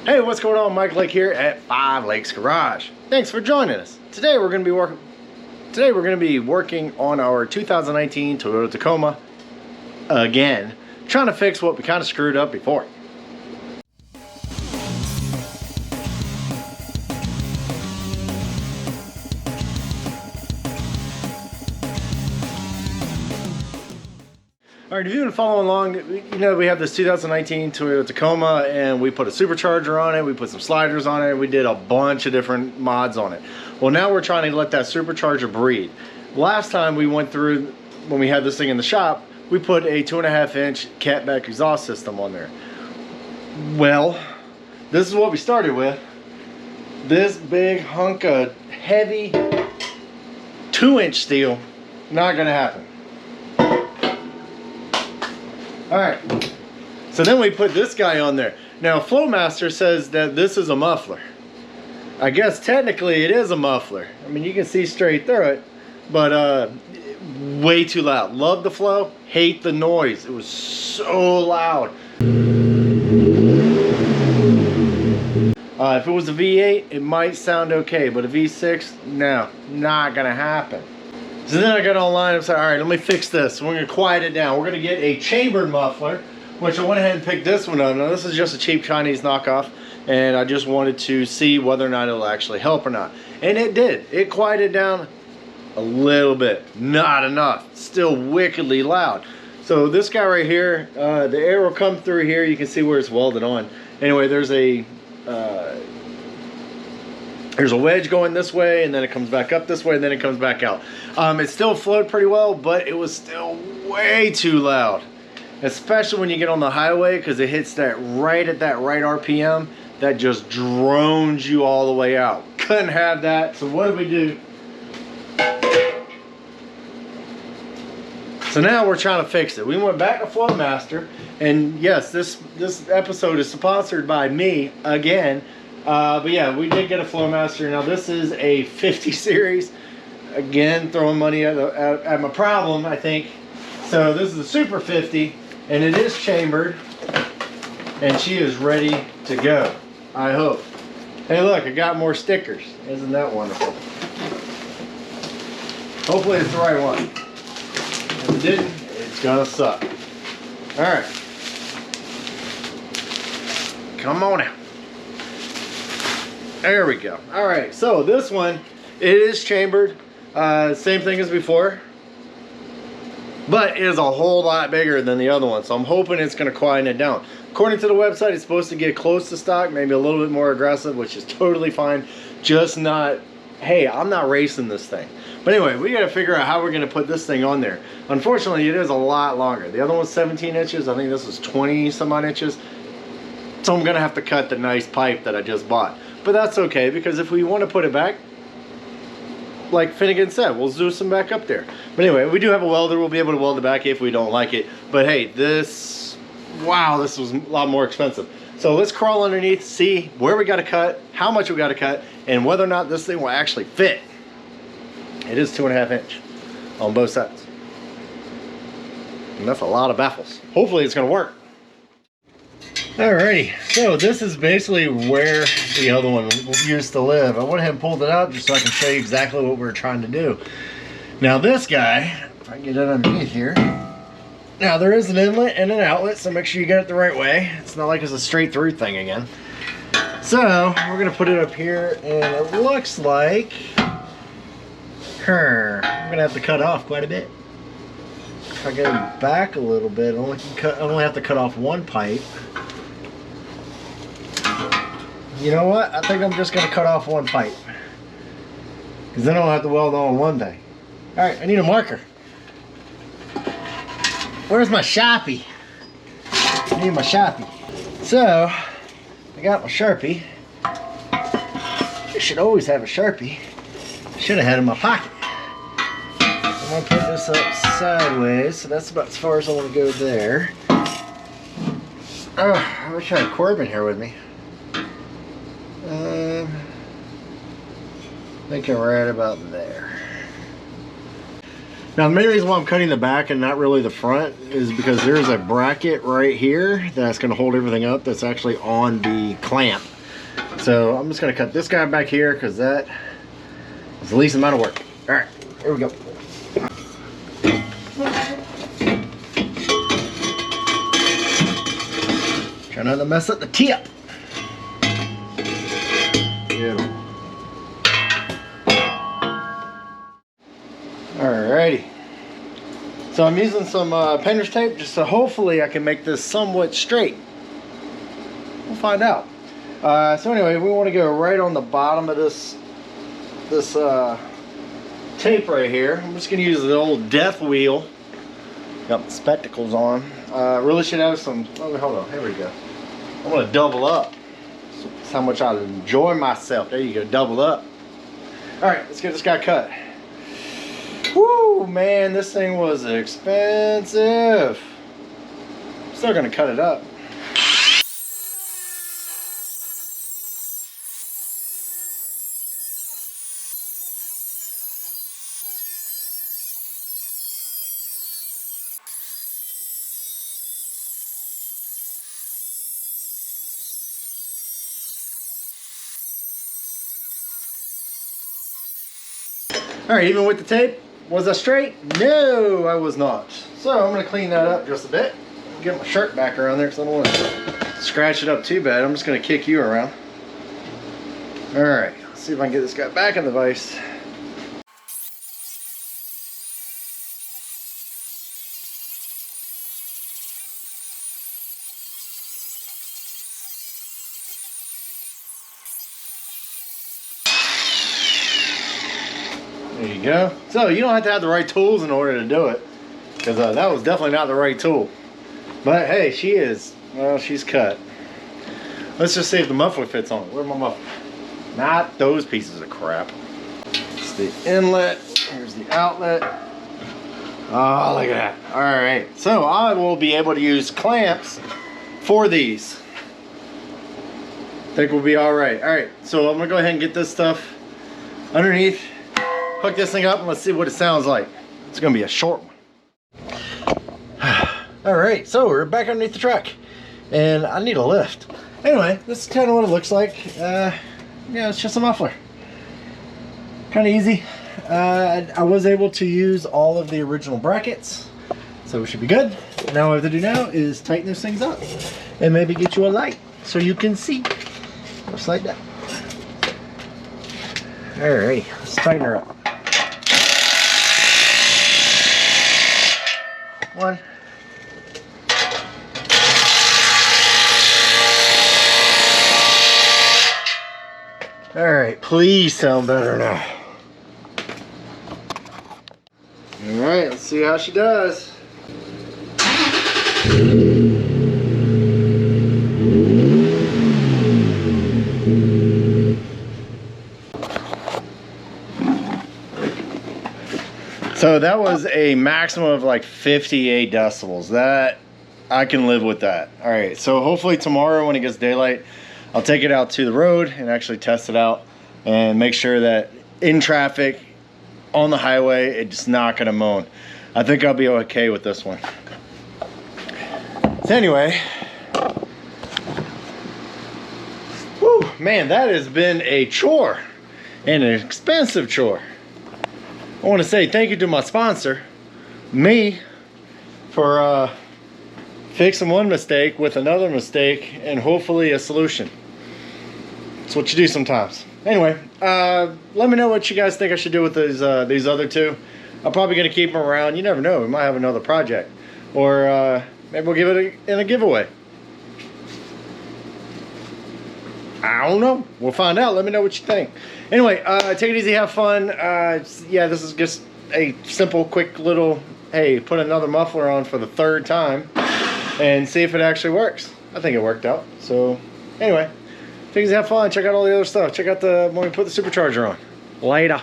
Hey, what's going on? Mike Lake here at 5 Lakes Garage. Thanks for joining us. Today we're going to be working on our 2019 Toyota Tacoma again, trying to fix what we kind of screwed up before. Alright, if you've been following along, you know we have this 2019 Toyota Tacoma and we put a supercharger on it, we put some sliders on it, we did a bunch of different mods on it. Well, now we're trying to let that supercharger breathe. Last time we went through, when we had this thing in the shop, we put a 2.5-inch catback exhaust system on there. Well, this is what we started with. This big hunk of heavy 2-inch steel, not gonna happen. Alright, so then we put this guy on there. Now Flowmaster says that this is a muffler. I guess technically it is a muffler. I mean, you can see straight through it, but way too loud. Love the flow, hate the noise. It was so loud. If it was a V8, it might sound okay, but a V6, no, not gonna happen. So then I got online and said, all right, let me fix this. We're gonna quiet it down. We're gonna get a chambered muffler, which I went ahead and picked this one up. Now this is just a cheap Chinese knockoff, and I just wanted to see whether or not it'll actually help or not. And it did. It quieted down a little bit, not enough. Still wickedly loud. So this guy right here, the air will come through here. You can see where it's welded on. Anyway, there's a wedge going this way, and then it comes back up this way, and then it comes back out. It still flowed pretty well, but it was still way too loud, especially when you get on the highway, because it hits that right at that right RPM that just drones you all the way out. Couldn't have that. So what did we do? So now we're trying to fix it. We went back to Flowmaster, and yes, this episode is sponsored by me again. But yeah, we did get a Flowmaster. Now this is a 50 series. Again, throwing money at my problem, I think. So this is a Super 50, and it is chambered, and she is ready to go, I hope. Hey look, I got more stickers. Isn't that wonderful? Hopefully it's the right one. If it didn't, it's gonna suck. Alright. Come on out. There we go. Alright, so this one, it is chambered. Same thing as before. But it is a whole lot bigger than the other one. So I'm hoping it's going to quieten it down. According to the website, it's supposed to get close to stock, maybe a little bit more aggressive, which is totally fine. Just not, hey, I'm not racing this thing. But anyway, we got to figure out how we're going to put this thing on there. Unfortunately, it is a lot longer. The other one's 17 inches. I think this is 20 some odd inches. So I'm going to have to cut the nice pipe that I just bought. But that's okay, because if we want to put it back, like Finnegan said, we'll zoom some back up there. But anyway, we do have a welder. We'll be able to weld it back if we don't like it. But hey, this, wow, this was a lot more expensive. So let's crawl underneath, see where we got to cut, how much we got to cut, and whether or not this thing will actually fit. It is 2.5 inch on both sides. And that's a lot of baffles. Hopefully it's going to work. Alrighty, so this is basically where the other one used to live. I went ahead and pulled it out just so I can show you exactly what we're trying to do. Now this guy, if I can get it underneath here. Now there is an inlet and an outlet, so make sure you get it the right way. It's not like it's a straight through thing again. So we're going to put it up here, and it looks like I'm going to have to cut off quite a bit. If I go back a little bit, I only have to cut off one pipe. You know what? I think I'm just going to cut off one pipe, because then I don't have to weld on one thing. Alright, I need a marker. Where's my Sharpie? I need my Sharpie. So, I got my Sharpie. You should always have a Sharpie. Should have had it in my pocket. I'm going to put this up sideways, so that's about as far as I want to go there. Oh, I wish I had Corbin here with me. I think I'm right about there. Now the main reason why I'm cutting the back and not really the front is because there's a bracket right here that's going to hold everything up that's actually on the clamp. So I'm just gonna cut this guy back here because that is the least amount of work. All right, here we go. Try not to mess up the tip. Beautiful. Alrighty. So I'm using some painter's tape just so hopefully I can make this somewhat straight. We'll find out. So anyway, we want to go right on the bottom of this tape right here. I'm just going to use the old death wheel. Got my spectacles on. Really should have some. Oh, hold on. Here we go. I'm going to double up. That's how much I enjoy myself. There you go. Double up. All right, let's get this guy cut. Woo, man, this thing was expensive. Still going to cut it up. All right, even with the tape, was I straight? No, I was not. So I'm gonna clean that up just a bit. Get my shirt back around there because I don't want to scratch it up too bad. I'm just gonna kick you around. All right, let's see if I can get this guy back in the vise. There you go. So you don't have to have the right tools in order to do it, because that was definitely not the right tool. But hey, she is, well, she's cut. Let's just see if the muffler fits on it. Where's my muffler? Not those pieces of crap. It's the inlet. Here's the outlet. Oh, look at that. All right. So I will be able to use clamps for these. I think we'll be all right. All right. So I'm gonna go ahead and get this stuff underneath. Hook this thing up and let's see what it sounds like. It's gonna be a short one. All right, so we're back underneath the truck and I need a lift. Anyway, this is kind of what it looks like. Yeah, it's just a muffler. Kind of easy. I was able to use all of the original brackets, so we should be good. Now what I have to do now is tighten those things up and maybe get you a light so you can see. Just like that. Alrighty, let's tighten her up. One. All right, please sound better now. All right, let's see how she does. So that was a maximum of like 58 decibels. That, I can live with that. All right, so hopefully tomorrow when it gets daylight, I'll take it out to the road and actually test it out and make sure that in traffic, on the highway, it's not gonna moan. I think I'll be okay with this one. So anyway, whew, man, that has been a chore and an expensive chore. I want to say thank you to my sponsor, me, for fixing one mistake with another mistake and hopefully a solution. That's what you do sometimes. Anyway, let me know what you guys think I should do with these other two. I'm probably going to keep them around. You never know. We might have another project. Or maybe we'll give it in a giveaway. I don't know. We'll find out. Let me know what you think. Anyway, take it easy, have fun. Yeah, this is just a simple, quick little, hey, put another muffler on for the 3rd time and see if it actually works. I think it worked out. So, anyway, take it easy, have fun. Check out all the other stuff. Check out when we put the supercharger on. Later.